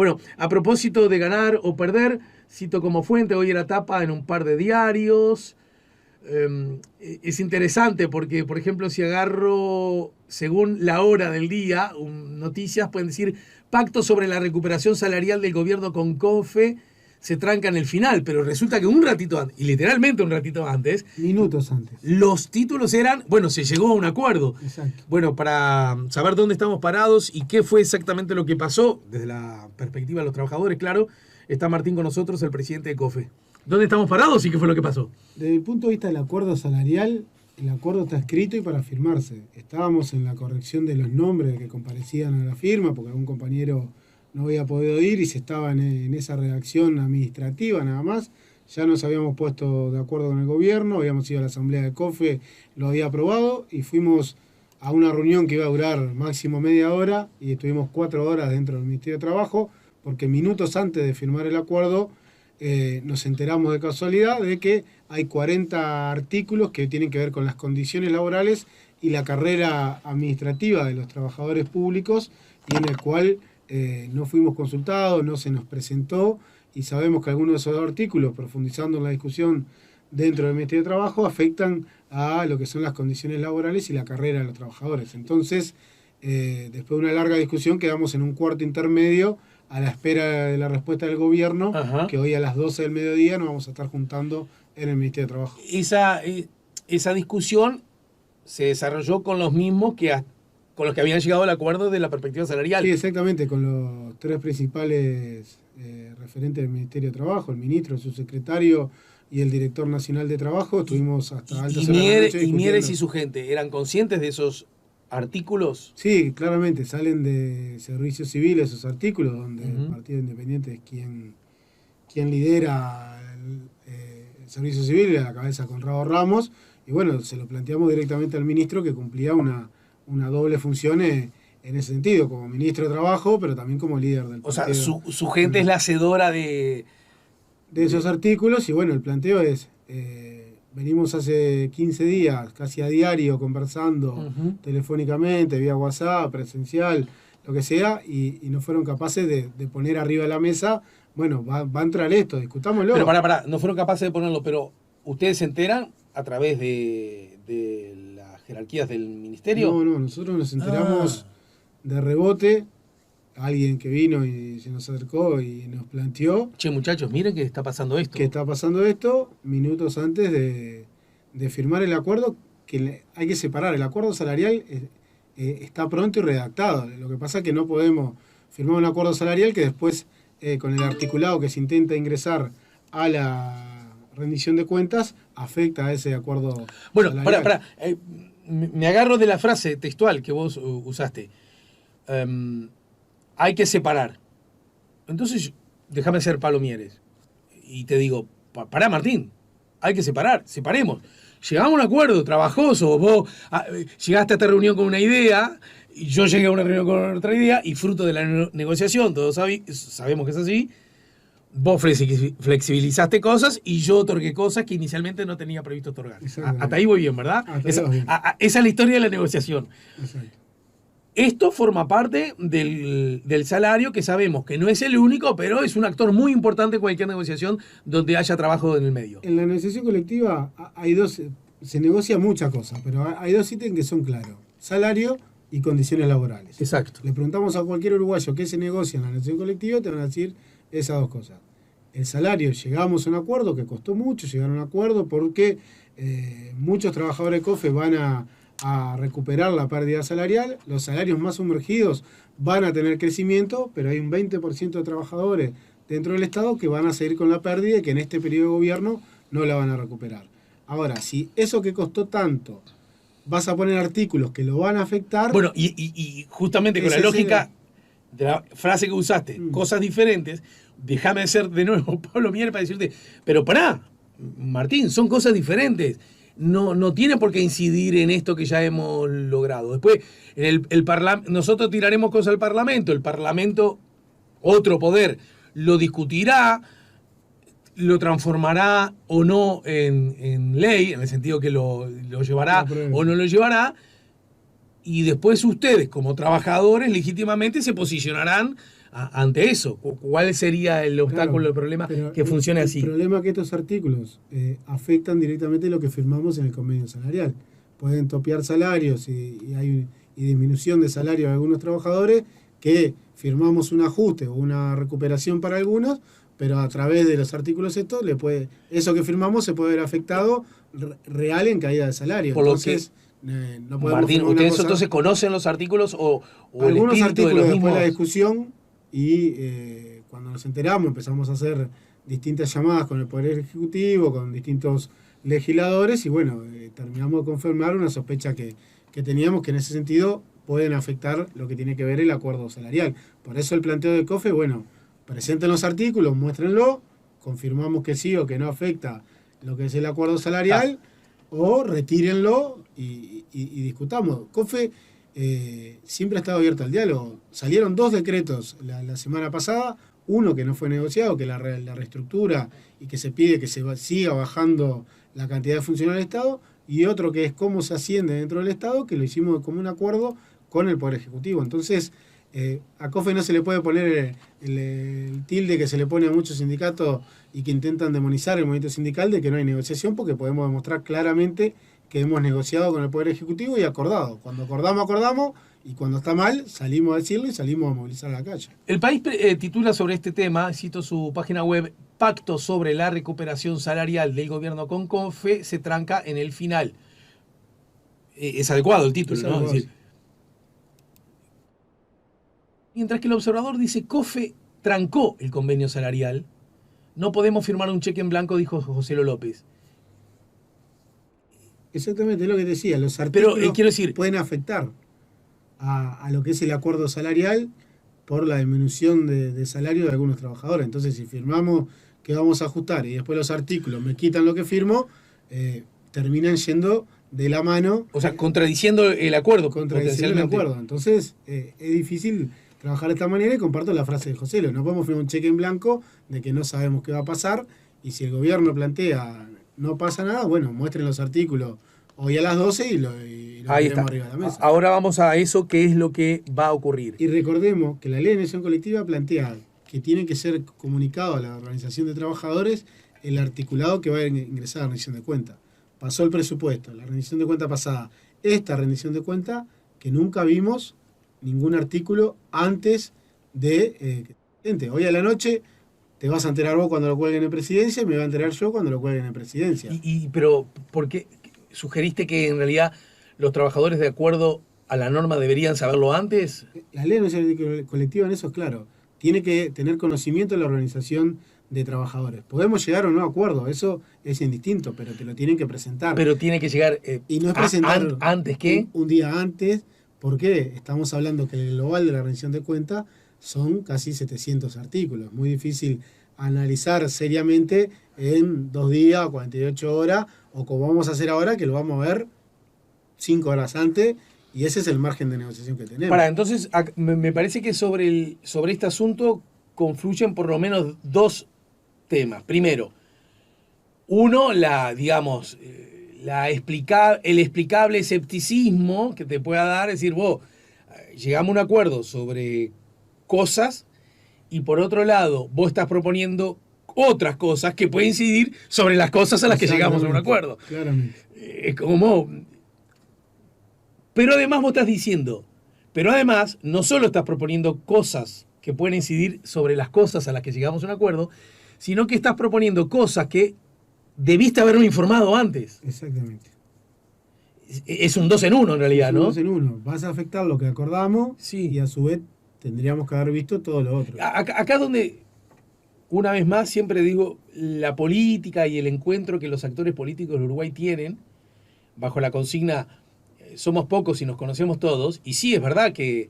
Bueno, a propósito de ganar o perder, cito como fuente, hoy era tapa en un par de diarios. Es interesante porque, por ejemplo, si agarro según la hora del día, noticias pueden decir pacto sobre la recuperación salarial del gobierno con COFE se tranca en el final, pero resulta que un ratito antes, y literalmente un ratito antes, minutos antes, los títulos eran, bueno, se llegó a un acuerdo. Exacto. Bueno, para saber dónde estamos parados y qué fue exactamente lo que pasó, desde la perspectiva de los trabajadores, claro, está Martín con nosotros, el presidente de COFE. ¿Dónde estamos parados y qué fue lo que pasó? Desde el punto de vista del acuerdo salarial, el acuerdo está escrito y para firmarse. Estábamos en la corrección de los nombres que comparecían a la firma, porque algún compañero no había podido ir y se estaba en esa redacción administrativa nada más. Ya nos habíamos puesto de acuerdo con el gobierno, habíamos ido a la asamblea de COFE, lo había aprobado y fuimos a una reunión que iba a durar máximo media hora y estuvimos 4 horas dentro del Ministerio de Trabajo, porque minutos antes de firmar el acuerdo nos enteramos de casualidad de que hay 40 artículos que tienen que ver con las condiciones laborales y la carrera administrativa de los trabajadores públicos, y en el cual no fuimos consultados, no se nos presentó, y sabemos que algunos de esos artículos, profundizando en la discusión dentro del Ministerio de Trabajo, afectan a lo que son las condiciones laborales y la carrera de los trabajadores. Entonces, después de una larga discusión, quedamos en un cuarto intermedio a la espera de la respuesta del gobierno, Ajá. que hoy a las 12 del mediodía nos vamos a estar juntando en el Ministerio de Trabajo. Esa discusión se desarrolló con los mismos con los que habían llegado al acuerdo de la perspectiva salarial. Sí, exactamente, con los 3 principales referentes del Ministerio de Trabajo, el ministro, el subsecretario y el director nacional de trabajo. Estuvimos hasta altas horas de la noche discutiendo. ¿Y Mieres y su gente eran conscientes de esos artículos? Sí, claramente, salen de Servicio Civil esos artículos, donde Uh-huh. el Partido Independiente es quien lidera el Servicio Civil, a la cabeza Conrado Ramos, y bueno, se lo planteamos directamente al ministro, que cumplía una doble función en ese sentido, como ministro de Trabajo, pero también como líder del partido. O sea, su gente es la hacedora de esos artículos, y bueno, el planteo es, venimos hace 15 días, casi a diario, conversando uh-huh. telefónicamente, vía WhatsApp, presencial, lo que sea, y no fueron capaces de poner arriba de la mesa, bueno, va a entrar esto, discutámoslo. Pero pará, no fueron capaces de ponerlo, pero ¿ustedes se enteran a través de las jerarquías del ministerio? No, nosotros nos enteramos de rebote, alguien que vino y se nos acercó y nos planteó. Che, muchachos, miren que está pasando esto. Que está pasando esto minutos antes de firmar el acuerdo, que hay que separar. El acuerdo salarial está pronto y redactado. Lo que pasa es que no podemos firmar un acuerdo salarial que después, con el articulado que se intenta ingresar a la rendición de cuentas, afecta a ese acuerdo salarial. Pará. Me agarro de la frase textual que vos usaste. Hay que separar. Entonces, déjame ser Pablo Mieres. Y te digo, pará, Martín, hay que separar, separemos. Llegamos a un acuerdo trabajoso, vos llegaste a esta reunión con una idea, y yo llegué a una reunión con otra idea, y fruto de la negociación, todos sabemos que es así, vos flexibilizaste cosas y yo otorgué cosas que inicialmente no tenía previsto otorgar. Hasta ahí voy bien, ¿verdad? Esa es la historia de la negociación. Exacto. Esto forma parte del salario, que sabemos que no es el único, pero es un actor muy importante en cualquier negociación donde haya trabajo en el medio. En la negociación colectiva se negocia muchas cosas, pero hay 2 ítems que son claros: salario y condiciones laborales. Exacto. Le preguntamos a cualquier uruguayo qué se negocia en la negociación colectiva y te van a decir esas 2 cosas. El salario, llegamos a un acuerdo que costó mucho llegar a un acuerdo, porque muchos trabajadores de COFE van a recuperar la pérdida salarial, los salarios más sumergidos van a tener crecimiento, pero hay un 20% de trabajadores dentro del Estado que van a seguir con la pérdida y que en este periodo de gobierno no la van a recuperar. Ahora, si eso que costó tanto vas a poner artículos que lo van a afectar... Bueno, y justamente con la lógica de la frase que usaste, cosas diferentes, déjame ser de nuevo Pablo Mieres para decirte, pero pará, Martín, son cosas diferentes. No tiene por qué incidir en esto que ya hemos logrado. Después, nosotros tiraremos cosas al Parlamento. El Parlamento, otro poder, lo discutirá, lo transformará o no en ley, en el sentido que lo llevará o no lo llevará. y después ustedes, como trabajadores, legítimamente se posicionarán ante eso. ¿Cuál sería el obstáculo, Claro, el problema pero que funcione así? El problema es que estos artículos afectan directamente lo que firmamos en el convenio salarial. Pueden topear salarios y hay disminución de salario de algunos trabajadores que firmamos un ajuste o una recuperación para algunos, pero a través de los artículos estos, eso que firmamos se puede ver afectado real en caída de salario. Por lo Entonces, no podemos Martín, firmar una ¿ustedes cosa. entonces conocen los artículos o el Algunos espíritu de artículos los después mismos? de la discusión y cuando nos enteramos empezamos a hacer distintas llamadas con el Poder Ejecutivo, con distintos legisladores y bueno, terminamos de confirmar una sospecha que teníamos que en ese sentido pueden afectar lo que tiene que ver el acuerdo salarial. Por eso el planteo de COFE, bueno, presenten los artículos, muéstrenlo, confirmamos que sí o que no afecta lo que es el acuerdo salarial o retírenlo y discutamos. COFE siempre ha estado abierto al diálogo. Salieron 2 decretos la semana pasada, uno que no fue negociado, que la reestructura y que se pide que siga bajando la cantidad de funcionarios del Estado, y otro que es cómo se asciende dentro del Estado, que lo hicimos como un acuerdo con el Poder Ejecutivo. Entonces, a COFE no se le puede poner el tilde que se le pone a muchos sindicatos y que intentan demonizar el movimiento sindical de que no hay negociación, porque podemos demostrar claramente que hemos negociado con el Poder Ejecutivo y acordado. Cuando acordamos, y cuando está mal, salimos a decirlo y salimos a movilizar a la calle. El País titula sobre este tema, cito su página web, Pacto sobre la recuperación salarial del gobierno con COFE se tranca en el final. Es adecuado el título, Es ¿no? adecuado. Es decir, mientras que el observador dice COFE trancó el convenio salarial, no podemos firmar un cheque en blanco, dijo José López. Exactamente, es lo que te decía, los artículos Pero quiero decir, pueden afectar a lo que es el acuerdo salarial por la disminución de salario de algunos trabajadores. Entonces, si firmamos que vamos a ajustar y después los artículos me quitan lo que firmo, terminan yendo de la mano. o sea, contradiciendo el acuerdo. Contradiciendo el acuerdo. Entonces, es difícil trabajar de esta manera y comparto la frase de José Lo. No podemos firmar un cheque en blanco de que no sabemos qué va a pasar y si el gobierno plantea no pasa nada, bueno, muestren los artículos hoy a las 12 y lo Ahí está. ponemos arriba de la mesa. Ahora vamos a eso, qué es lo que va a ocurrir. Y recordemos que la ley de negociación colectiva plantea que tiene que ser comunicado a la organización de trabajadores el articulado que va a ingresar a la rendición de cuenta. Pasó el presupuesto, la rendición de cuenta pasada. Esta rendición de cuenta que nunca vimos ningún artículo antes de hoy a la noche te vas a enterar vos cuando lo cuelguen en presidencia y me voy a enterar yo cuando lo cuelguen en presidencia. Pero, ¿por qué sugeriste que en realidad los trabajadores, de acuerdo a la norma, deberían saberlo antes? La ley de negociación colectiva en eso es claro. Tiene que tener conocimiento de la organización de trabajadores. Podemos llegar a un nuevo acuerdo, eso es indistinto, pero te lo tienen que presentar. Pero tiene que llegar y no es presentar antes que un día antes, porque estamos hablando que el global de la rendición de cuenta son casi 700 artículos. Muy difícil analizar seriamente en 2 días o 48 horas, o como vamos a hacer ahora, que lo vamos a ver 5 horas antes, y ese es el margen de negociación que tenemos. Entonces, me parece que sobre este asunto confluyen por lo menos 2 temas. Primero, uno, el explicable escepticismo que te pueda dar, es decir, vos, llegamos a un acuerdo sobre cosas y por otro lado, vos estás proponiendo otras cosas que pueden incidir sobre las cosas a las que llegamos a un acuerdo. Claramente. Es como... Pero además vos estás diciendo, pero además no solo estás proponiendo cosas que pueden incidir sobre las cosas a las que llegamos a un acuerdo, sino que estás proponiendo cosas que debiste haberme informado antes. Exactamente. Es un 2 en 1 en realidad, ¿no? Es un 2 en 1. Vas a afectar lo que acordamos Sí. y a su vez tendríamos que haber visto todo lo otro. Acá donde, una vez más, siempre digo, la política y el encuentro que los actores políticos de Uruguay tienen, bajo la consigna somos pocos y nos conocemos todos, y sí es verdad que,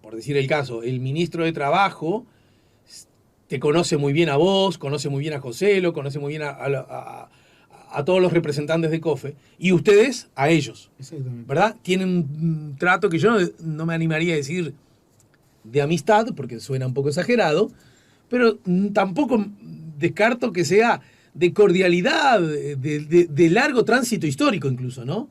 por decir el caso, el ministro de Trabajo te conoce muy bien a vos, conoce muy bien a Joselo, conoce muy bien a todos los representantes de COFE, y ustedes a ellos, Exactamente. ¿verdad? Tienen un trato que yo no me animaría a decir de amistad, porque suena un poco exagerado, pero tampoco descarto que sea de cordialidad, de largo tránsito histórico incluso, ¿no?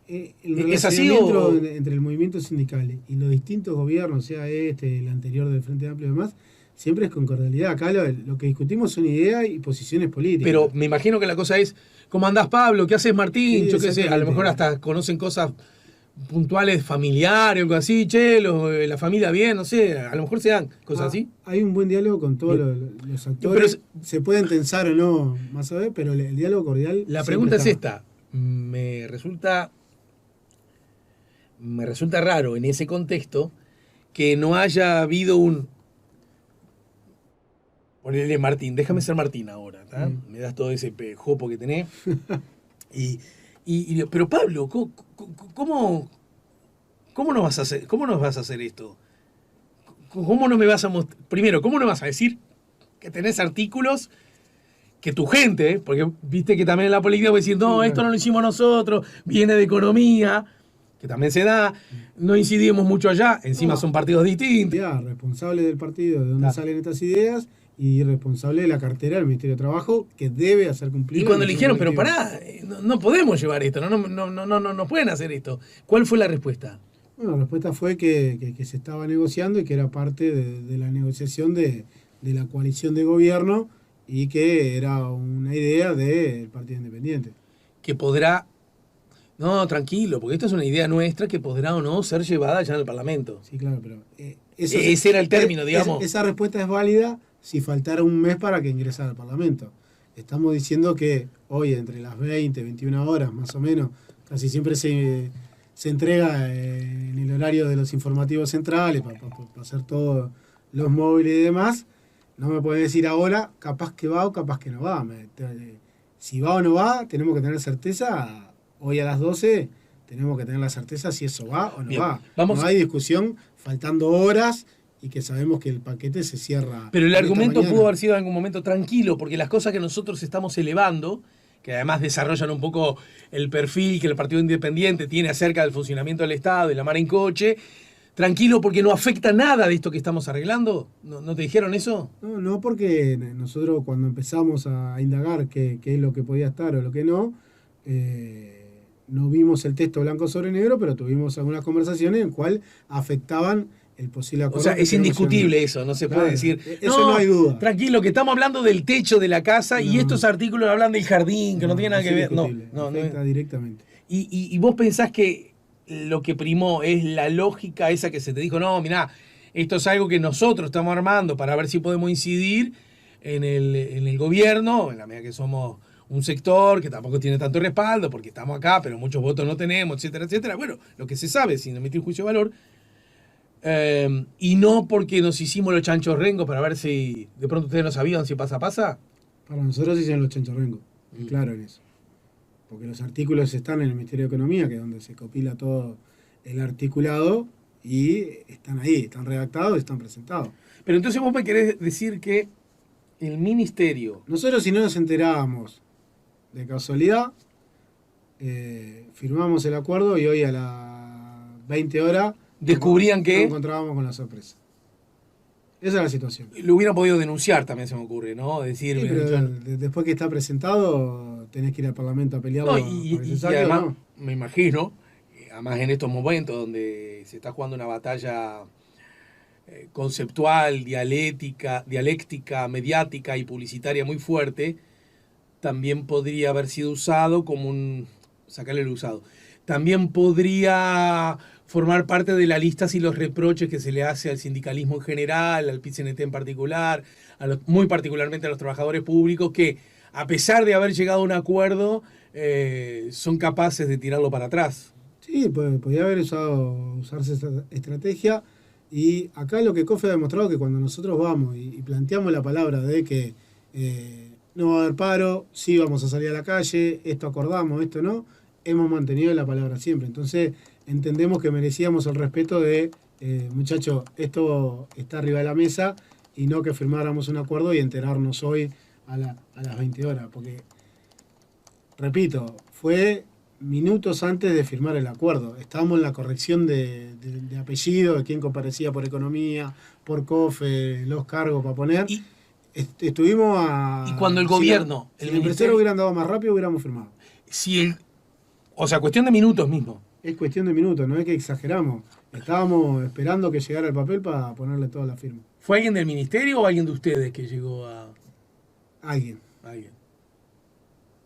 El ¿Es así relacionamiento o...? entre el movimiento sindical y los distintos gobiernos, sea el anterior del Frente Amplio y demás, siempre es con cordialidad. Acá lo que discutimos son ideas y posiciones políticas. Pero me imagino que la cosa es, ¿cómo andás, Pablo? ¿Qué haces, Martín? Sí, Yo qué sé, a lo exactamente. mejor hasta conocen cosas puntuales familiares o algo así, che, la familia bien, no sé, a lo mejor se dan cosas así. Hay un buen diálogo con todos los actores. Se pueden tensar o no, más a ver, pero el diálogo cordial. La siempre pregunta es está. esta. Me resulta raro en ese contexto que no haya habido un... Ponele Martín, déjame ser Martín ahora, ¿tá? Me das todo ese jopo que tenés. Pero Pablo, ¿cómo nos vas a hacer, cómo nos vas a hacer esto? ¿Cómo no me vas a mostrar? Primero, ¿cómo no vas a decir que tenés artículos que tu gente, porque viste que también en la política puede decir, no, Sí, esto claro. no lo hicimos nosotros, viene de economía, que también se da, no incidimos mucho allá, encima No. son partidos distintos. Ya, responsable del partido, de dónde Ah. salen estas ideas, y responsable de la cartera del Ministerio de Trabajo, que debe hacer cumplir. Y cuando el le dijeron, pero colectivo. pará, no podemos llevar esto, no pueden hacer esto. ¿Cuál fue la respuesta? Bueno, la respuesta fue que se estaba negociando y que era parte de la negociación de la coalición de gobierno y que era una idea del Partido Independiente. Que podrá... No, tranquilo, porque esta es una idea nuestra que podrá o no ser llevada ya en el Parlamento. Sí, claro, pero Ese era el término, digamos. Esa respuesta es válida si faltara un mes para que ingresara al Parlamento. Estamos diciendo que hoy, entre las 20, 21 horas más o menos, casi siempre se entrega en el horario de los informativos centrales para hacer todos los móviles y demás. No me pueden decir ahora, capaz que va o capaz que no va. Si va o no va, tenemos que tener certeza. Hoy a las 12 tenemos que tener la certeza si eso va o no Bien, va. vamos. No hay discusión faltando horas y que sabemos que el paquete se cierra. Pero el esta argumento mañana. pudo haber sido en algún momento tranquilo, porque las cosas que nosotros estamos elevando, que además desarrollan un poco el perfil que el Partido Independiente tiene acerca del funcionamiento del Estado y la mar en coche, tranquilo porque no afecta nada de esto que estamos arreglando. ¿No te dijeron eso? No, porque nosotros cuando empezamos a indagar qué es lo que podía estar o lo que no, no vimos el texto blanco sobre negro, pero tuvimos algunas conversaciones en cual afectaban el posible acuerdo. O sea, es indiscutible eso, no se puede decir. Eso no hay duda. Tranquilo, que estamos hablando del techo de la casa y estos artículos hablan del jardín, que no tiene nada que ver. No, afecta directamente. Y vos pensás que lo que primó es la lógica esa que se te dijo, no, mirá, esto es algo que nosotros estamos armando para ver si podemos incidir en el gobierno, en la medida que somos un sector que tampoco tiene tanto respaldo, porque estamos acá, pero muchos votos no tenemos, etcétera, etcétera. Bueno, lo que se sabe, sin emitir juicio de valor, y no porque nos hicimos los chanchos rengos para ver si de pronto ustedes no sabían si pasa. Para nosotros hicieron los chancharrengos, claro en eso. Porque los artículos están en el Ministerio de Economía, que es donde se copila todo el articulado, y están ahí, están redactados, están presentados. Pero entonces vos me querés decir que el ministerio... Nosotros, si no nos enterábamos de casualidad, firmamos el acuerdo y hoy a las 20 horas descubrían que... nos encontrábamos con la sorpresa. Esa es la situación. Lo hubieran podido denunciar también, se me ocurre, ¿no? Decir, Sí, pero después que está presentado, tenés que ir al Parlamento a pelearlo. No, y además, me imagino, además en estos momentos donde se está jugando una batalla conceptual, dialéctica, mediática y publicitaria muy fuerte, también podría haber sido usado como un... sacarle el usado. También podría formar parte de la lista y los reproches que se le hace al sindicalismo en general, al PIT-CNT en particular, muy particularmente a los trabajadores públicos, que a pesar de haber llegado a un acuerdo, son capaces de tirarlo para atrás. Sí, podría haber usarse esta estrategia. Y acá lo que COFE ha demostrado que cuando nosotros vamos y planteamos la palabra de que no va a haber paro, sí vamos a salir a la calle, esto acordamos, esto no, hemos mantenido la palabra siempre. Entonces entendemos que merecíamos el respeto de, muchachos, esto está arriba de la mesa y no que firmáramos un acuerdo y enterarnos hoy a las 20 horas. Porque, repito, fue minutos antes de firmar el acuerdo. Estábamos en la corrección de apellido, de quién comparecía por economía, por COFE, los cargos para poner. Y cuando el gobierno... Si el empresario hubiera andado más rápido, hubiéramos firmado. O sea, cuestión de minutos mismo. Es cuestión de minutos, no es que exageramos. Estábamos esperando que llegara el papel para ponerle toda la firma. ¿Fue alguien del ministerio o alguien de ustedes que llegó a...? Alguien. Alguien.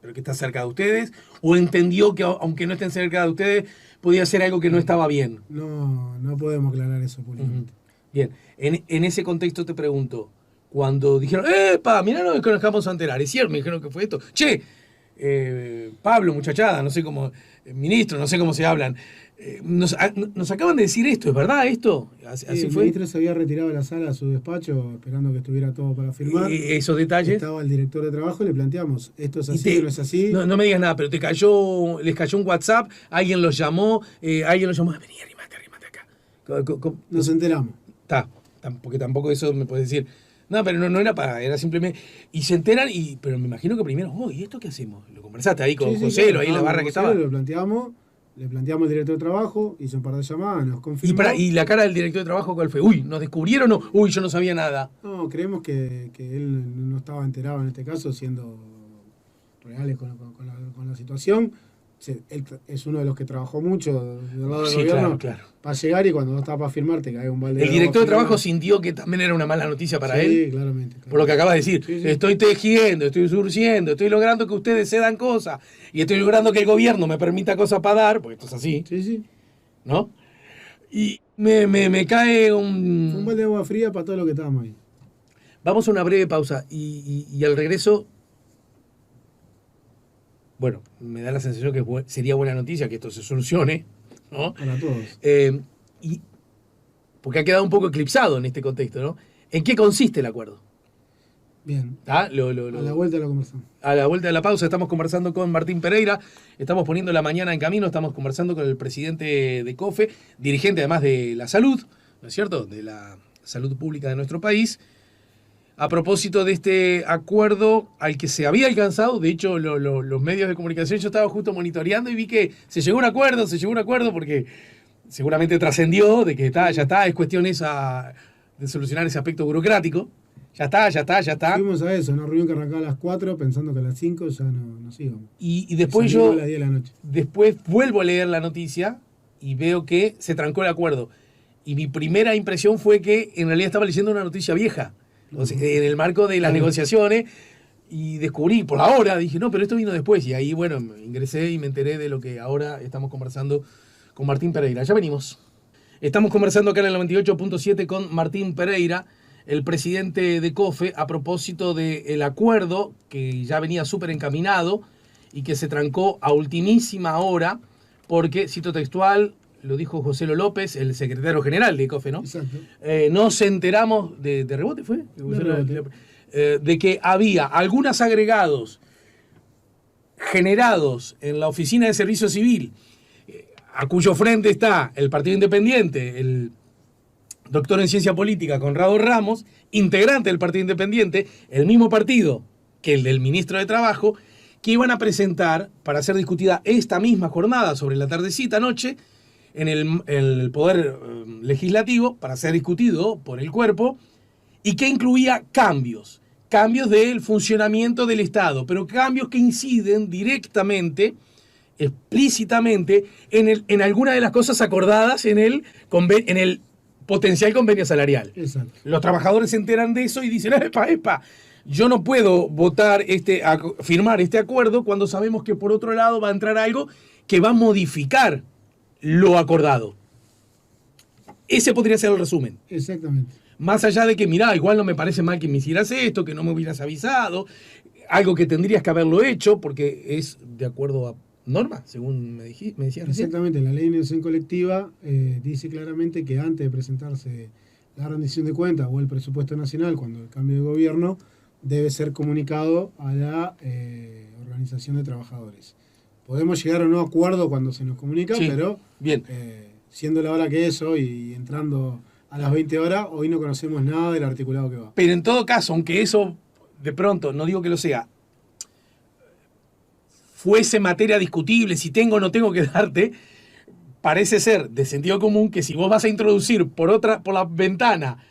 ¿Pero que está cerca de ustedes? ¿O entendió que aunque no estén cerca de ustedes, podía ser algo que no estaba bien? No podemos aclarar eso públicamente. Bien, en ese contexto te pregunto, cuando dijeron, ¡epa! Mirá, no nos acabamos a enterar, es cierto, me dijeron que fue esto. Che, Pablo, muchachada, no sé cómo, ministro, no sé cómo se hablan, nos acaban de decir esto, ¿es verdad esto? ¿Así el fue? ministro se había retirado de la sala a su despacho esperando que estuviera todo para firmar. ¿Esos detalles? Estaba el director de trabajo y le planteamos, esto es así, no es así. No me digas nada, pero les cayó un WhatsApp, alguien los llamó, vení, arrimate acá. Nos enteramos. Porque tampoco eso me puedes decir. No, pero no era era simplemente... Y se enteran, pero me imagino que primero, ¿y esto qué hacemos? Lo conversaste ahí con José, claro, ahí en la barra que estaba. Le planteamos al director de trabajo, hizo un par de llamadas, nos confirmó. ¿Y la cara del director de trabajo cuál fue? Uy, ¿nos descubrieron o no? Uy, yo no sabía nada. No, creemos que él no estaba enterado en este caso, siendo reales con la situación. Él es uno de los que trabajó mucho del lado del gobierno claro. Para llegar, y cuando no estaba para firmar te cae un balde. El director de trabajo sintió que también era una mala noticia para él. Sí, claramente. Por lo que acabas de decir. Sí. Estoy tejiendo, estoy surciendo, estoy logrando que ustedes cedan cosas y estoy logrando que el gobierno me permita cosas para dar, porque esto es así. Sí. ¿No? Y me cae un... Fue un balde de agua fría para todo lo que estábamos ahí. Vamos a una breve pausa y al regreso... Bueno, me da la sensación que sería buena noticia que esto se solucione, ¿no? Para todos. Porque ha quedado un poco eclipsado en este contexto, ¿no? ¿En qué consiste el acuerdo? Bien. A la vuelta de la conversación. A la vuelta de la pausa estamos conversando con Martín Pereira, estamos poniendo la mañana en camino, estamos conversando con el presidente de COFE, dirigente además de la salud, ¿no es cierto?, de la salud pública de nuestro país, a propósito de este acuerdo al que se había alcanzado. De hecho, los medios de comunicación, yo estaba justo monitoreando y vi que se llegó a un acuerdo porque seguramente trascendió de que ya está, es cuestión esa de solucionar ese aspecto burocrático. Ya está. Fuimos a eso, una reunión que arrancaba a las 4, pensando que a las 5 ya nos íbamos. Y después a las 10 de la noche. Después vuelvo a leer la noticia y veo que se trancó el acuerdo. Y mi primera impresión fue que en realidad estaba leyendo una noticia vieja. O sea, en el marco de las negociaciones, y descubrí por la hora, dije, no, pero esto vino después. Y ahí, bueno, ingresé y me enteré de lo que ahora estamos conversando con Martín Pereira. Ya venimos. Estamos conversando acá en el 98.7 con Martín Pereira, el presidente de COFE, a propósito del acuerdo que ya venía súper encaminado y que se trancó a ultimísima hora, porque, cito textual, lo dijo José López, el secretario general de COFE, ¿no? Exacto. Nos enteramos, de rebote fue, de que había algunos agregados generados en la Oficina de Servicio Civil, a cuyo frente está el Partido Independiente, el doctor en Ciencia Política Conrado Ramos, integrante del Partido Independiente, el mismo partido que el del ministro de Trabajo, que iban a presentar para ser discutida esta misma jornada sobre la tardecita noche en el Poder Legislativo, para ser discutido por el cuerpo, y que incluía cambios del funcionamiento del Estado, pero cambios que inciden directamente, explícitamente, en alguna de las cosas acordadas en el potencial convenio salarial. Exacto. Los trabajadores se enteran de eso y dicen, epa, yo no puedo firmar este acuerdo cuando sabemos que por otro lado va a entrar algo que va a modificar lo acordado. Ese podría ser el resumen. Exactamente. Más allá de que, mirá, igual no me parece mal que me hicieras esto, que no me hubieras avisado, algo que tendrías que haberlo hecho porque es de acuerdo a norma, según me decías recién. Exactamente, la ley de negociación colectiva dice claramente que antes de presentarse la rendición de cuentas o el presupuesto nacional, cuando el cambio de gobierno, debe ser comunicado a la organización de trabajadores. Podemos llegar a un nuevo acuerdo cuando se nos comunica, sí, pero bien. Siendo la hora que es hoy y entrando a las 20 horas, hoy no conocemos nada del articulado que va. Pero en todo caso, aunque eso de pronto, no digo que lo sea, fuese materia discutible, si tengo o no tengo que darte, parece ser de sentido común que si vos vas a introducir por la ventana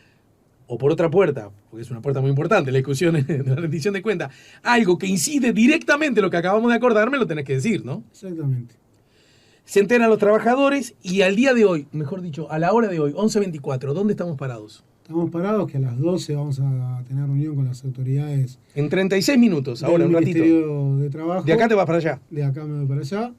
o por otra puerta, porque es una puerta muy importante, la discusión de la rendición de cuentas, algo que incide directamente en lo que acabamos de acordar, me lo tenés que decir, ¿no? Exactamente. Se enteran los trabajadores y al día de hoy, mejor dicho, a la hora de hoy, 11:24, ¿dónde estamos parados? Estamos parados que a las 12 vamos a tener reunión con las autoridades. En 36 minutos, ahora, un ratito. Ministerio de Trabajo. De acá te vas para allá. De acá me voy para allá,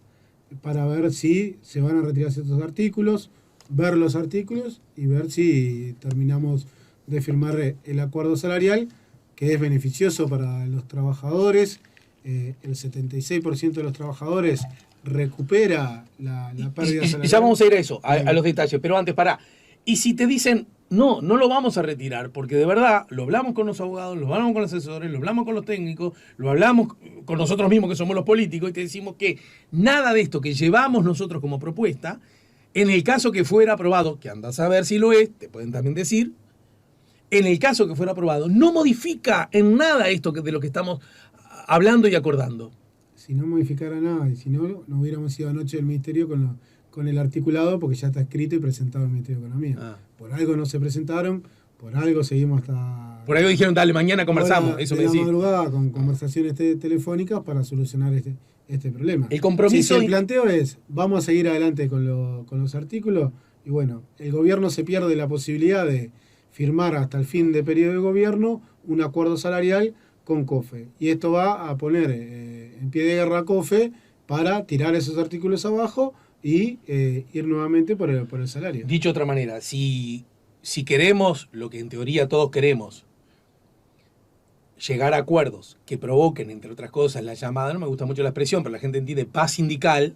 para ver si se van a retirar ciertos artículos, ver los artículos y ver si terminamos de firmar el acuerdo salarial, que es beneficioso para los trabajadores. El 76% de los trabajadores recupera la pérdida salarial. Y ya vamos a ir a eso, a los detalles, pero antes, pará. Y si te dicen, no lo vamos a retirar, porque de verdad lo hablamos con los abogados, lo hablamos con los asesores, lo hablamos con los técnicos, lo hablamos con nosotros mismos que somos los políticos y te decimos que nada de esto que llevamos nosotros como propuesta, en el caso que fuera aprobado, que andás a ver si lo es, te pueden también decir, en el caso que fuera aprobado, no modifica en nada esto de lo que estamos hablando y acordando. Si no modificara nada, y si no hubiéramos ido anoche del Ministerio con el articulado, porque ya está escrito y presentado el Ministerio de Economía. Por algo no se presentaron, por algo seguimos hasta... Por algo dijeron, dale, mañana conversamos, eso me decís. Madrugada con conversaciones telefónicas para solucionar este problema. El compromiso... Si el planteo es, vamos a seguir adelante con los artículos, y bueno, el gobierno se pierde la posibilidad de firmar hasta el fin de periodo de gobierno un acuerdo salarial con COFE. Y esto va a poner en pie de guerra a COFE para tirar esos artículos abajo y ir nuevamente por el salario. Dicho de otra manera, si queremos lo que en teoría todos queremos, llegar a acuerdos que provoquen, entre otras cosas, la llamada, no me gusta mucho la expresión, pero la gente entiende paz sindical,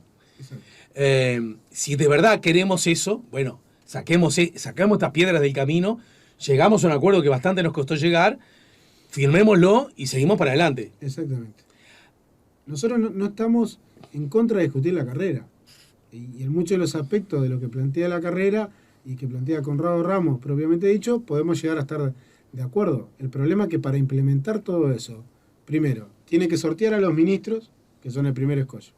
si de verdad queremos eso, bueno, sacamos estas piedras del camino, llegamos a un acuerdo que bastante nos costó llegar, firmémoslo y seguimos para adelante. Exactamente. Nosotros no estamos en contra de discutir la carrera. Y en muchos de los aspectos de lo que plantea la carrera y que plantea Conrado Ramos, propiamente dicho, podemos llegar a estar de acuerdo. El problema es que para implementar todo eso, primero, tiene que sortear a los ministros, que son el primer escollo.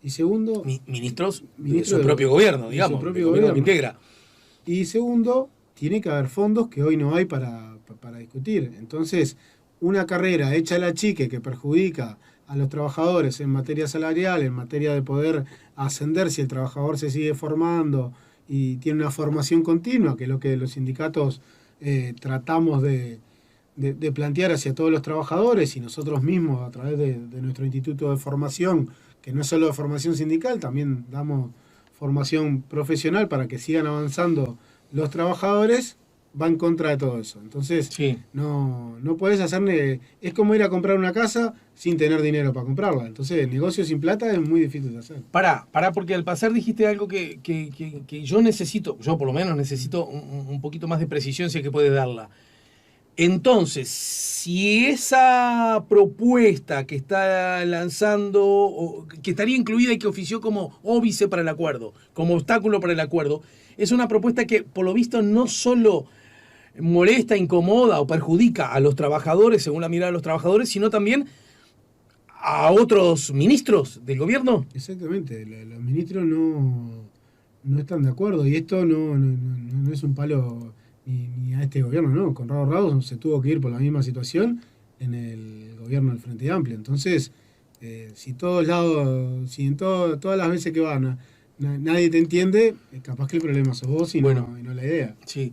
Y segundo... Ministros de su propio gobierno, digamos. Su propio gobierno. Que integra. Y segundo, tiene que haber fondos que hoy no hay para discutir. Entonces, una carrera hecha a la chique que perjudica a los trabajadores en materia salarial, en materia de poder ascender si el trabajador se sigue formando y tiene una formación continua, que es lo que los sindicatos tratamos de plantear hacia todos los trabajadores y nosotros mismos a través de nuestro instituto de formación, que no es solo de formación sindical, también damos formación profesional para que sigan avanzando los trabajadores, va en contra de todo eso. Entonces, sí. no puedes hacerle... Es como ir a comprar una casa sin tener dinero para comprarla. Entonces, el negocio sin plata es muy difícil de hacer. Pará, porque al pasar dijiste algo que yo necesito, yo por lo menos necesito un poquito más de precisión si es que puedes darla. Entonces, si esa propuesta que está lanzando, o que estaría incluida y que ofició como óbice para el acuerdo, como obstáculo para el acuerdo, es una propuesta que por lo visto no solo molesta, incomoda o perjudica a los trabajadores, según la mirada de los trabajadores, sino también a otros ministros del gobierno. Exactamente, los ministros no están de acuerdo y esto no es un palo ni a este gobierno, ¿no? Conrado Ramos se tuvo que ir por la misma situación en el gobierno del Frente Amplio. Entonces, si en todas las veces que van nadie te entiende, capaz que el problema sos vos y no la idea. Sí.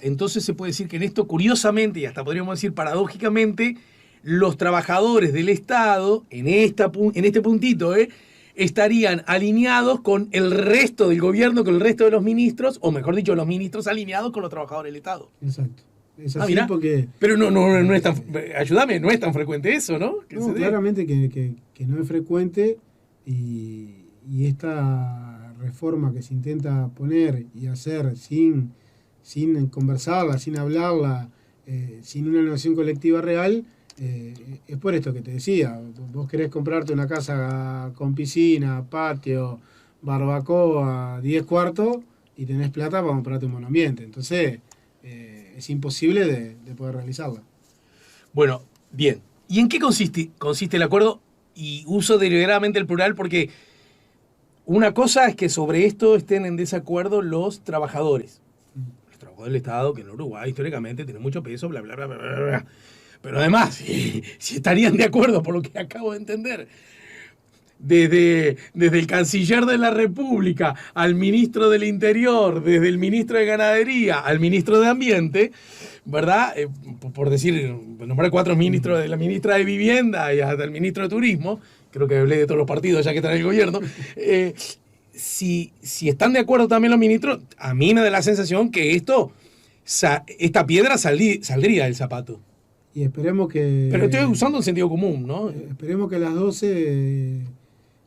Entonces se puede decir que en esto, curiosamente, y hasta podríamos decir paradójicamente, los trabajadores del Estado, en este puntito, estarían alineados con el resto del gobierno, con el resto de los ministros, o mejor dicho, los ministros alineados con los trabajadores del Estado. Exacto. Es así mirá, porque... Pero no es tan... Ayúdame, no es tan frecuente eso, ¿no? No, claramente que no es frecuente y esta reforma que se intenta poner y hacer sin conversarla, sin hablarla, sin una negociación colectiva real, es por esto que te decía. Vos querés comprarte una casa con piscina, patio, barbacoa, 10 cuartos y tenés plata para comprarte un monoambiente. Entonces es imposible de poder realizarla. Bueno, bien. ¿Y en qué consiste el acuerdo? Y uso deliberadamente el plural porque una cosa es que sobre esto estén en desacuerdo los trabajadores. Los trabajadores del Estado, que en Uruguay históricamente tienen mucho peso, bla, bla, bla, bla, bla. Pero además, si estarían de acuerdo por lo que acabo de entender, desde el canciller de la República al ministro del Interior, desde el ministro de Ganadería al ministro de Ambiente, ¿verdad? Por decir, nombrar 4 ministros, de la ministra de Vivienda y hasta el ministro de Turismo, creo que hablé de todos los partidos ya que están en el gobierno, si están de acuerdo también los ministros, a mí me da la sensación que esta piedra saldría del zapato. Y esperemos que... Pero estoy usando el sentido común, ¿no? Esperemos que a las 12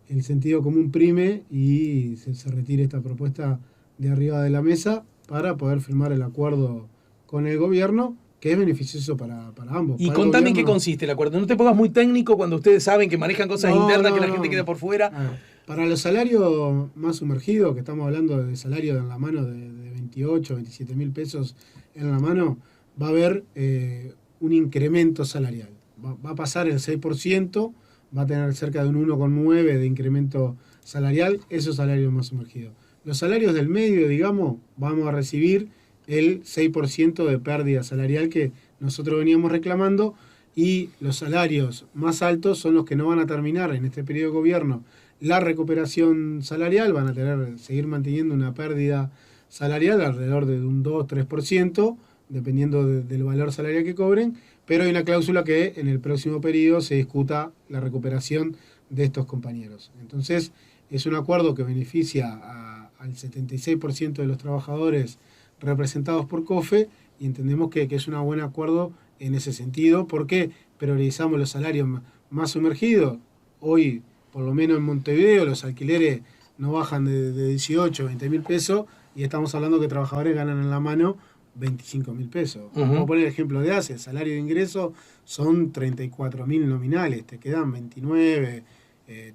el sentido común prime y se retire esta propuesta de arriba de la mesa para poder firmar el acuerdo con el gobierno, que es beneficioso para ambos. Y contame en qué consiste el acuerdo. No te pongas muy técnico cuando ustedes saben que manejan cosas internas que la gente queda por fuera. Para los salarios más sumergidos, que estamos hablando de salarios en la mano de 28, 27 mil pesos en la mano, va a haber un incremento salarial. Va a pasar el 6%, va a tener cerca de un 1,9% de incremento salarial, esos salarios más sumergidos. Los salarios del medio, digamos, vamos a recibir el 6% de pérdida salarial que nosotros veníamos reclamando, y los salarios más altos son los que no van a terminar en este periodo de gobierno la recuperación salarial, van a seguir manteniendo una pérdida salarial alrededor de un 2-3%, dependiendo del valor salarial que cobren, pero hay una cláusula que en el próximo periodo se discuta la recuperación de estos compañeros. Entonces, es un acuerdo que beneficia al 76% de los trabajadores representados por COFE, y entendemos que es un buen acuerdo en ese sentido, porque priorizamos los salarios más sumergidos. Hoy, por lo menos en Montevideo, los alquileres no bajan de 18, 20 mil pesos, y estamos hablando que trabajadores ganan en la mano 25 mil pesos. Vamos a poner el ejemplo de ACE, el salario de ingreso son 34 mil nominales, te quedan 29,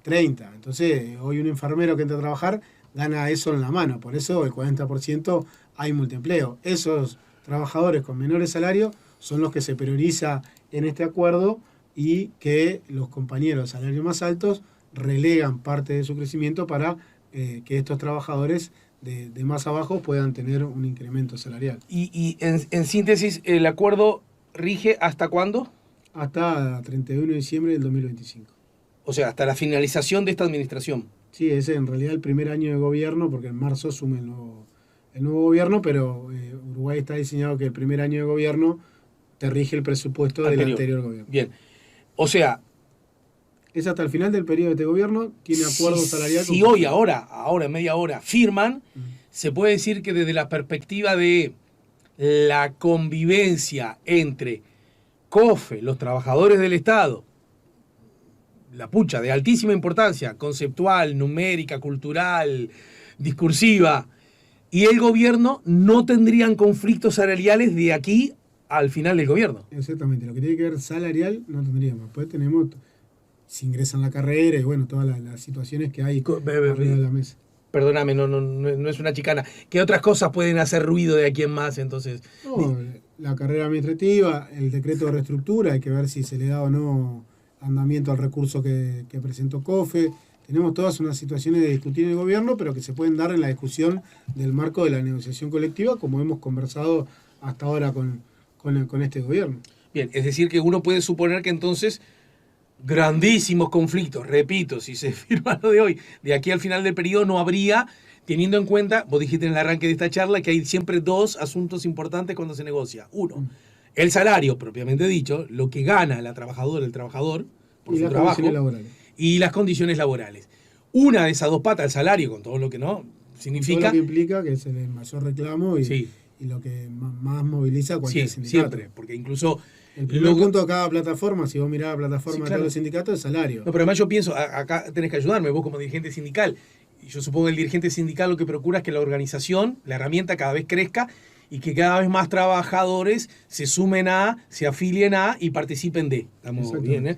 30. Entonces, hoy un enfermero que entra a trabajar gana eso en la mano, por eso el 40% hay multiempleo. Esos trabajadores con menores salarios son los que se prioriza en este acuerdo, y que los compañeros de salarios más altos relegan parte de su crecimiento para que estos trabajadores de más abajo puedan tener un incremento salarial. Y en síntesis, ¿el acuerdo rige hasta cuándo? Hasta 31 de diciembre del 2025. O sea, hasta la finalización de esta administración. Sí, ese es en realidad el primer año de gobierno, porque en marzo asume el nuevo gobierno, pero Uruguay está diseñado que el primer año de gobierno te rige el presupuesto del anterior gobierno. Bien. O sea, es hasta el final del periodo de este gobierno, tiene acuerdo salarial. Si hoy, ahora, en media hora, firman, se puede decir que desde la perspectiva de la convivencia entre COFE, los trabajadores del Estado, la pucha de altísima importancia, conceptual, numérica, cultural, discursiva, y el gobierno, no tendrían conflictos salariales de aquí al final del gobierno. Exactamente, lo que tiene que ver salarial no tendríamos. Después tenemos, si ingresan la carrera y bueno, todas las situaciones que hay arriba de la mesa. Perdóname, no es una chicana. ¿Qué otras cosas pueden hacer ruido de aquí en más entonces? No, la carrera administrativa, el decreto de reestructura, hay que ver si se le da o no andamiento al recurso que presentó COFE. Tenemos todas unas situaciones de discutir en el gobierno, pero que se pueden dar en la discusión del marco de la negociación colectiva, como hemos conversado hasta ahora con este gobierno. Bien, es decir que uno puede suponer que entonces grandísimos conflictos, repito, si se firma lo de hoy, de aquí al final del periodo no habría, teniendo en cuenta, vos dijiste en el arranque de esta charla, que hay siempre 2 asuntos importantes cuando se negocia. Uno, el salario, propiamente dicho, lo que gana la trabajadora, el trabajador, por y su las trabajo, condiciones laborales. Y las condiciones laborales. Una de esas 2 patas, el salario, con todo lo que no significa. Todo lo que implica que es el mayor reclamo y, sí, y lo que más moviliza a cualquier sindicato. Siempre, porque incluso el primer punto de cada plataforma, si vos mirás la plataforma de todos los sindicatos, es salario. No, pero además yo pienso, acá tenés que ayudarme, vos como dirigente sindical. Y yo supongo que el dirigente sindical lo que procura es que la organización, la herramienta cada vez crezca y que cada vez más trabajadores se sumen a, se afilien a y participen de. Estamos bien, ¿eh?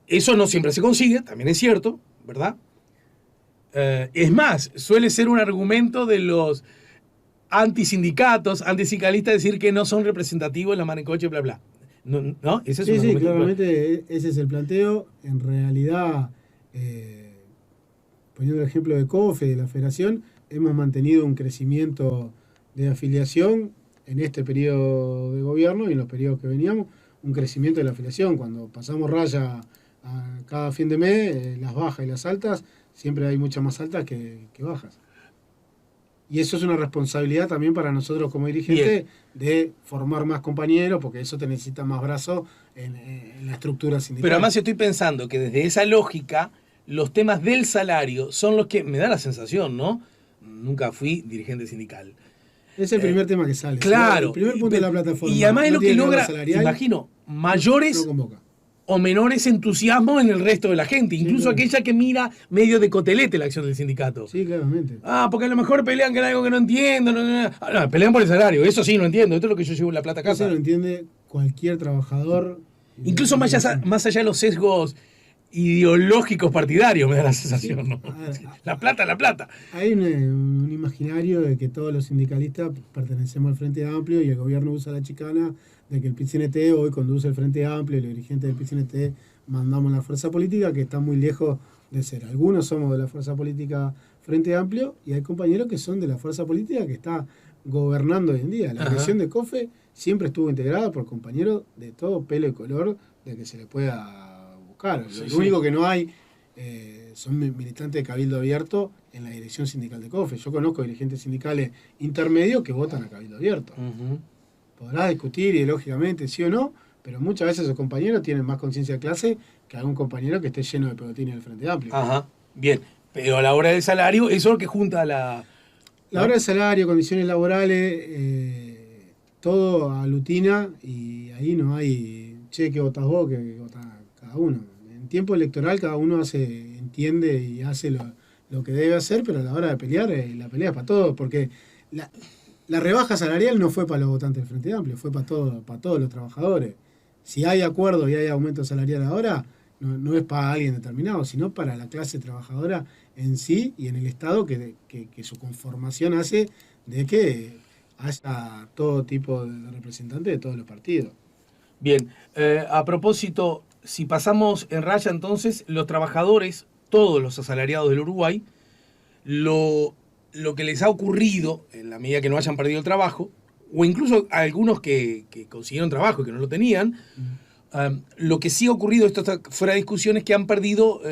Eso no siempre se consigue, también es cierto, ¿verdad? Es más, suele ser un argumento de los antisindicatos, antisindicalistas, decir que no son representativos en la Marencoche, bla, bla. ¿No? ¿Ese es sí, claramente ese es el planteo. En realidad, poniendo el ejemplo de COFE, de la Federación, hemos mantenido un crecimiento de afiliación en este periodo de gobierno y en los periodos que veníamos, un crecimiento de la afiliación. Cuando pasamos raya a cada fin de mes, las bajas y las altas, siempre hay muchas más altas que bajas. Y eso es una responsabilidad también para nosotros como dirigentes de formar más compañeros, porque eso te necesita más brazos en la estructura sindical. Pero además estoy pensando que desde esa lógica, los temas del salario son los que me da la sensación, ¿no? Nunca fui dirigente sindical. Es el primer tema que sale. Claro. El primer punto de la plataforma. Y además es lo que logra, salarial, imagino, mayores no convoca. o menores entusiasmos en el resto de la gente, incluso claro. aquella que mira medio de cotelete la acción del sindicato. Sí, claramente. Porque a lo mejor pelean con algo que no entiendo. No, pelean por el salario, eso sí no entiendo. Esto es lo que yo llevo la plata a casa. Eso lo entiende cualquier trabajador. Incluso más allá de los sesgos ideológicos partidarios, me da la sensación, ¿no? La plata. Hay un imaginario de que todos los sindicalistas pertenecemos al Frente Amplio y el gobierno usa la chicana de que el PIT-CNT hoy conduce el Frente Amplio y los dirigentes del PIT-CNT mandamos la fuerza política, que está muy lejos de ser. Algunos somos de la fuerza política Frente Amplio y hay compañeros que son de la fuerza política que está gobernando hoy en día. La dirección de COFE siempre estuvo integrada por compañeros de todo pelo y color de que se le pueda buscar. Lo único que no hay son militantes de Cabildo Abierto en la dirección sindical de COFE. Yo conozco dirigentes sindicales intermedios que votan a Cabildo Abierto. Podrá discutir ideológicamente sí o no, pero muchas veces esos compañeros tienen más conciencia de clase que algún compañero que esté lleno de pelotines del Frente Amplio. Bien. Pero a la hora del salario, eso es lo que junta la hora del salario, condiciones laborales, todo aglutina y ahí no hay que votás vos, que vota cada uno. En tiempo electoral cada uno entiende y hace lo que debe hacer, pero a la hora de pelear, la pelea es para todos, porque la rebaja salarial no fue para los votantes del Frente Amplio, fue para todos los trabajadores. Si hay acuerdo y hay aumento salarial ahora, no es para alguien determinado, sino para la clase trabajadora en sí y en el Estado, que su conformación hace de que haya todo tipo de representantes de todos los partidos. Bien, a propósito, si pasamos en raya entonces, los trabajadores, todos los asalariados del Uruguay, lo que les ha ocurrido, en la medida que no hayan perdido el trabajo, o incluso a algunos que consiguieron trabajo y que no lo tenían, lo que sí ha ocurrido, esto está fuera de discusión, es que han perdido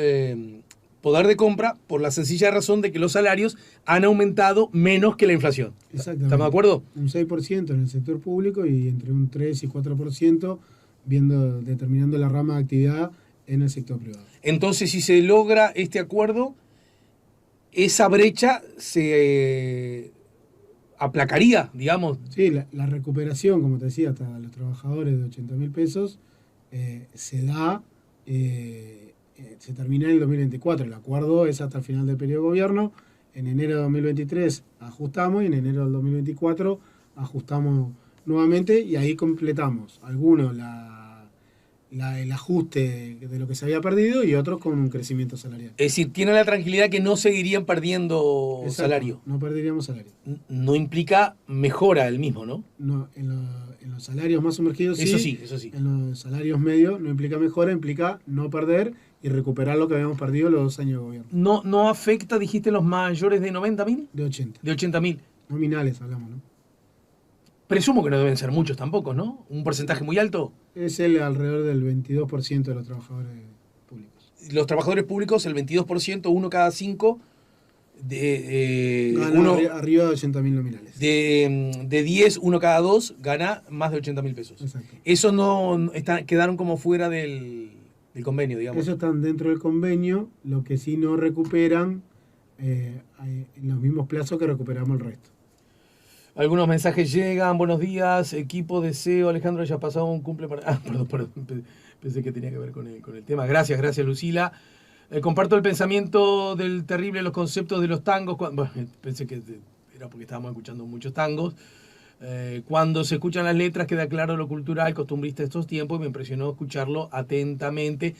poder de compra por la sencilla razón de que los salarios han aumentado menos que la inflación. Exactamente. ¿Estamos de acuerdo? Un 6% en el sector público y entre un 3 y 4% determinando la rama de actividad en el sector privado. Entonces, si se logra este acuerdo, esa brecha se aplacaría, digamos. Sí, la recuperación, como te decía, hasta los trabajadores de 80.000 pesos se da, se termina en el 2024. El acuerdo es hasta el final del periodo de gobierno. En enero de 2023 ajustamos y en enero del 2024 ajustamos nuevamente y ahí completamos algunos el ajuste de lo que se había perdido y otros con un crecimiento salarial. Es decir, tiene la tranquilidad que no seguirían perdiendo salario. No perderíamos salario. No implica mejora el mismo, ¿no? No, en los salarios más sumergidos eso sí. En los salarios medios no implica mejora, implica no perder y recuperar lo que habíamos perdido los 2 años de gobierno. ¿No afecta, dijiste, los mayores de 90.000? De 80. De 80.000. Nominales hablamos, ¿no? Presumo que no deben ser muchos tampoco, ¿no? ¿Un porcentaje muy alto? Es alrededor del 22% de los trabajadores públicos. Los trabajadores públicos, el 22%, uno cada 5, arriba de 80.000 nominales. De 10, uno cada 2 gana más de 80.000 pesos. Exacto. Eso quedaron como fuera del convenio, digamos. Eso están dentro del convenio, lo que sí no recuperan en los mismos plazos que recuperamos el resto. Algunos mensajes llegan, buenos días, equipo, deseo, Alejandro haya pasado un cumple para... perdón, pensé que tenía que ver con el tema. Gracias Lucila. Comparto el pensamiento del terrible, los conceptos de los tangos. Bueno, pensé que era porque estábamos escuchando muchos tangos. Cuando se escuchan las letras queda claro lo cultural, costumbrista de estos tiempos, y me impresionó escucharlo atentamente.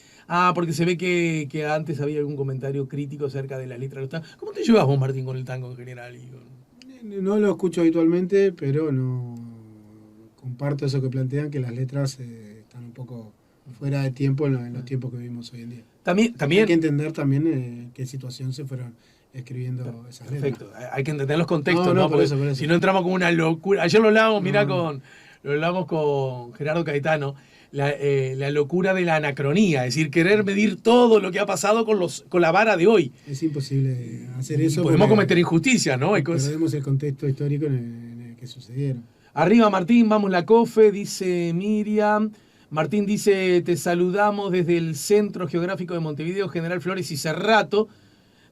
Porque se ve que antes había algún comentario crítico acerca de las letras de los tangos. ¿Cómo te llevas vos, Martín, con el tango en general? No lo escucho habitualmente, pero no comparto eso que plantean, que las letras están un poco fuera de tiempo en los tiempos que vivimos hoy en día. También hay que entender también qué situación se fueron escribiendo esas letras. Perfecto, hay que entender los contextos, ¿no? Por eso. Si no entramos con una locura. Ayer lo hablábamos, lo hablamos con Gerardo Caetano. la locura de la anacronía, es decir, querer medir todo lo que ha pasado con la vara de hoy. Es imposible hacer eso. Podemos cometer injusticias, ¿no? Perdemos el contexto histórico en el que sucedieron. Arriba Martín, vamos la COFE, dice Miriam. Martín dice, te saludamos desde el Centro Geográfico de Montevideo, General Flores y Cerrato.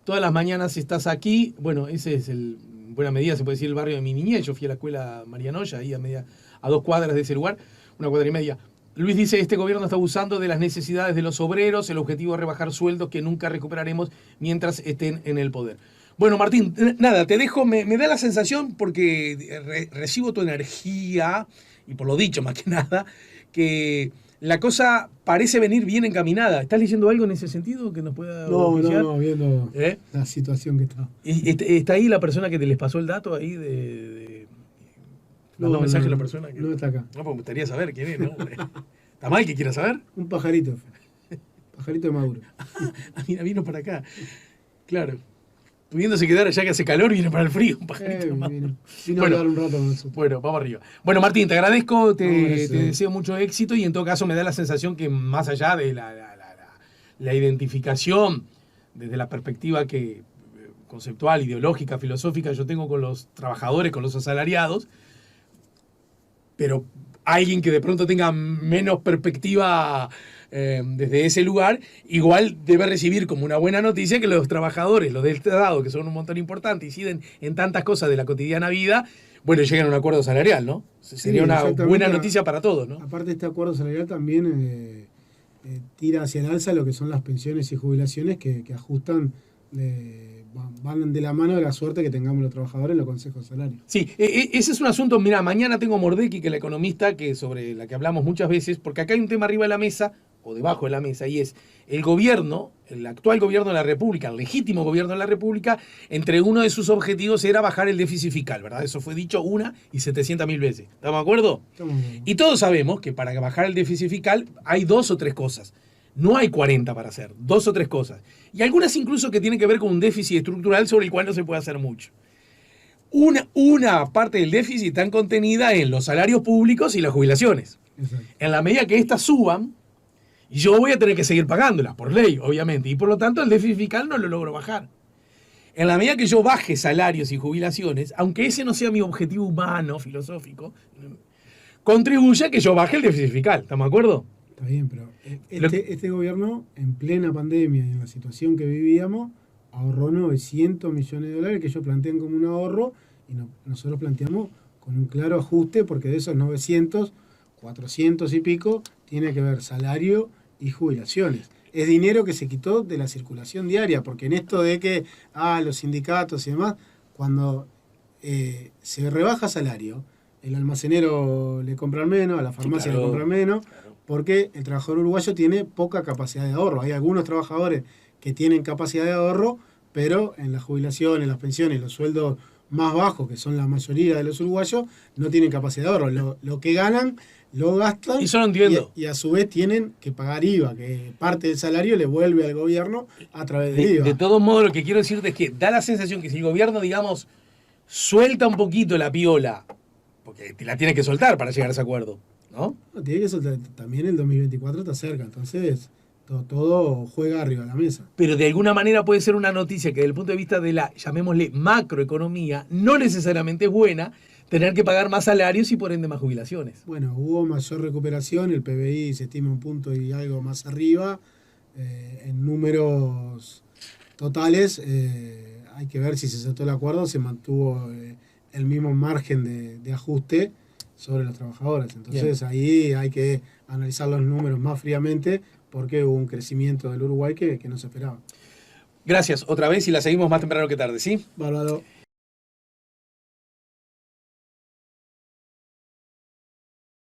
Todas las mañanas estás aquí. Bueno, ese es en buena medida, se puede decir, el barrio de mi niñez. Yo fui a la escuela Marianoya, ahí a 2 cuadras de ese lugar, 1 cuadra y media. Luis dice, este gobierno está abusando de las necesidades de los obreros, el objetivo es rebajar sueldos que nunca recuperaremos mientras estén en el poder. Bueno, Martín, nada, te dejo, me da la sensación, porque recibo tu energía, y por lo dicho más que nada, que la cosa parece venir bien encaminada. ¿Estás leyendo algo en ese sentido que nos pueda oficiar? No, viendo la situación que está. ¿Está ahí la persona que te les pasó el dato ahí mandó mensaje a la persona? No está acá. No, pues me gustaría saber quién es, ¿no? ¿Está mal que quiera saber? Un pajarito. Pajarito de Maduro. Mira, vino para acá. Claro. Pudiéndose quedar allá que hace calor, viene para el frío. Un pajarito de Maduro. Vino a hablar un rato con nosotros. Bueno, vamos arriba. Bueno, Martín, te agradezco, te deseo mucho éxito y en todo caso me da la sensación que más allá de la identificación desde la perspectiva conceptual, ideológica, filosófica, yo tengo con los trabajadores, con los asalariados, pero alguien que de pronto tenga menos perspectiva desde ese lugar, igual debe recibir como una buena noticia que los trabajadores, los del Estado, que son un montón importante, inciden en tantas cosas de la cotidiana vida, bueno, lleguen a un acuerdo salarial, ¿no? Sería una buena noticia para todos, ¿no? Aparte, este acuerdo salarial también tira hacia el alza lo que son las pensiones y jubilaciones que ajustan, van de la mano de la suerte que tengamos los trabajadores en los consejos de salario. Sí, ese es un asunto. Mira, mañana tengo a Mordecki, que es la economista, sobre la que hablamos muchas veces, porque acá hay un tema arriba de la mesa, o debajo de la mesa, y es el gobierno, el actual gobierno de la República, el legítimo gobierno de la República, entre uno de sus objetivos era bajar el déficit fiscal, ¿verdad? Eso fue dicho 700.000 veces. ¿Estamos de acuerdo? Y todos sabemos que para bajar el déficit fiscal hay 2 o 3 cosas. No hay 40 para hacer, 2 o 3 cosas. Y algunas incluso que tienen que ver con un déficit estructural sobre el cual no se puede hacer mucho. Una parte del déficit está contenida en los salarios públicos y las jubilaciones. Exacto. En la medida que éstas suban, yo voy a tener que seguir pagándolas, por ley, obviamente. Y por lo tanto el déficit fiscal no lo logro bajar. En la medida que yo baje salarios y jubilaciones, aunque ese no sea mi objetivo humano, filosófico, contribuye a que yo baje el déficit fiscal. ¿Estamos de acuerdo? Está bien, pero este gobierno, en plena pandemia y en la situación que vivíamos, ahorró 900 millones de dólares que ellos plantean como un ahorro y nosotros planteamos con un claro ajuste, porque de esos 900, 400 y pico tiene que ver salario y jubilaciones. Es dinero que se quitó de la circulación diaria, porque en esto de que los sindicatos y demás, cuando se rebaja salario, el almacenero le compran menos, a la farmacia le compran menos, porque el trabajador uruguayo tiene poca capacidad de ahorro. Hay algunos trabajadores que tienen capacidad de ahorro, pero en las jubilaciones, las pensiones, los sueldos más bajos, que son la mayoría de los uruguayos, no tienen capacidad de ahorro. Lo que ganan lo gastan. Y eso no entiendo. Y a su vez tienen que pagar IVA, que parte del salario le vuelve al gobierno a través del IVA. De todos modos, lo que quiero decirte es que da la sensación que si el gobierno, digamos, suelta un poquito la piola, porque la tiene que soltar para llegar a ese acuerdo, ¿no? No, tiene que soltar. También el 2024 está cerca, entonces todo juega arriba de la mesa. Pero de alguna manera puede ser una noticia que desde el punto de vista de la, llamémosle, macroeconomía, no necesariamente es buena tener que pagar más salarios y por ende más jubilaciones. Bueno, hubo mayor recuperación, el PBI se estima un punto y algo más arriba. En números totales, hay que ver si se aceptó el acuerdo, se mantuvo el mismo margen de ajuste sobre los trabajadores. Entonces bien, ahí hay que analizar los números más fríamente, porque hubo un crecimiento del Uruguay que no se esperaba. Gracias otra vez y la seguimos más temprano que tarde, ¿sí? Bárbaro.